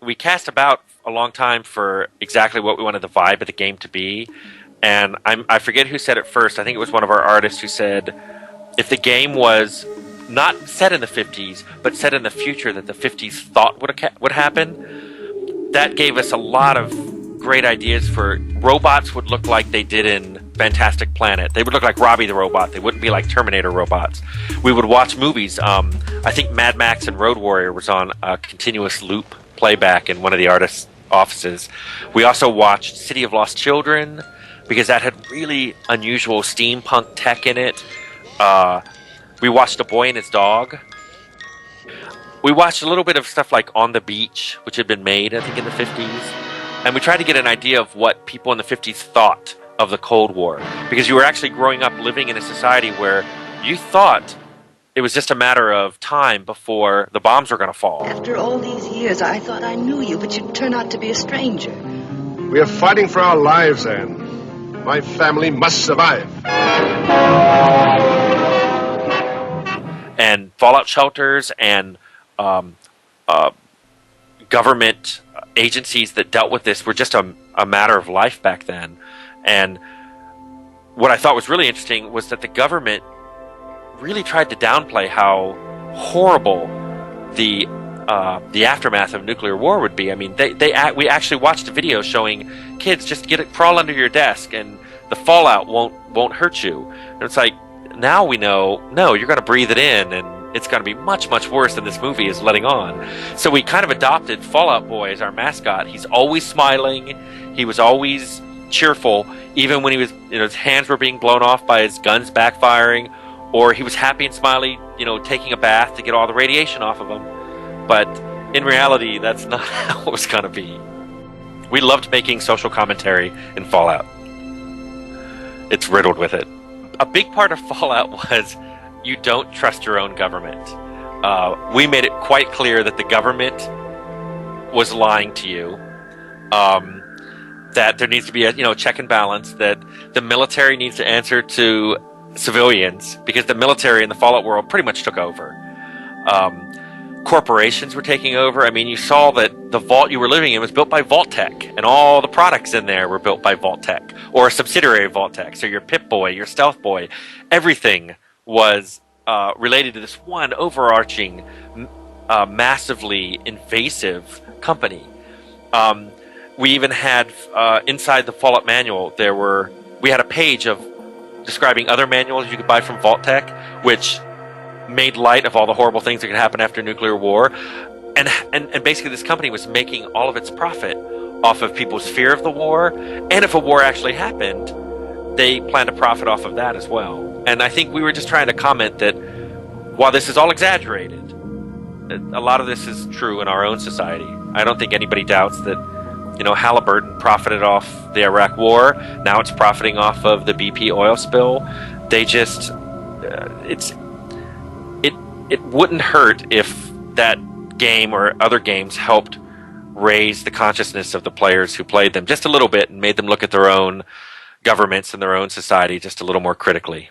we cast about a long time for exactly what we wanted the vibe of the game to be, and I forget who said it first. I think it was one of our artists who said, if the game was not set in the 50s, but set in the future that the 50s thought would happen, that gave us a lot of great ideas for robots would look like they did in Fantastic Planet. They would look like Robbie the Robot. They wouldn't be like Terminator robots. We would watch movies. I think Mad Max and Road Warrior was on a continuous loop playback in one of the artists' offices. We also watched City of Lost Children because that had really unusual steampunk tech in it. We watched A Boy and His Dog. We watched a little bit of stuff like On the Beach, which had been made, I think, in the 50s. And we tried to get an idea of what people in the 50s thought of the Cold War. Because you were actually growing up living in a society where you thought it was just a matter of time before the bombs were going to fall. After all these years, I thought I knew you, but you turned out to be a stranger. We are fighting for our lives, Anne. My family must survive. And fallout shelters and government agencies that dealt with this were just a matter of life back then. And what I thought was really interesting was that the government really tried to downplay how horrible the aftermath of nuclear war would be. I mean, we actually watched a video showing kids just crawl under your desk and the fallout won't hurt you. And it's like, now we know, no, you're going to breathe it in and it's going to be much, much worse than this movie is letting on. So we kind of adopted Fallout Boy as our mascot. He's always smiling. He was always cheerful, even when he was, his hands were being blown off by his guns backfiring, or he was happy and smiley, taking a bath to get all the radiation off of him. But in reality, that's not how it was going to be. We loved making social commentary in Fallout. It's riddled with it. A big part of Fallout was you don't trust your own government. We made it quite clear that the government was lying to you, that there needs to be a check and balance, that the military needs to answer to civilians, because the military in the Fallout world pretty much took over. Corporations were taking over. I mean, you saw that the vault you were living in was built by Vault-Tec, and all the products in there were built by Vault-Tec, or a subsidiary of Vault-Tec. So your Pip-Boy, your Stealth Boy, everything was related to this one overarching, massively invasive company. We even had, inside the Fallout manual, we had a page of describing other manuals you could buy from Vault-Tec, which made light of all the horrible things that could happen after nuclear war. And basically this company was making all of its profit off of people's fear of the war, and if a war actually happened, they planned to profit off of that as well. And I think we were just trying to comment that while this is all exaggerated, a lot of this is true in our own society. I don't think anybody doubts that, Halliburton profited off the Iraq War. Now it's profiting off of the BP oil spill. They just, it wouldn't hurt if that game or other games helped raise the consciousness of the players who played them just a little bit and made them look at their own governments and their own society just a little more critically.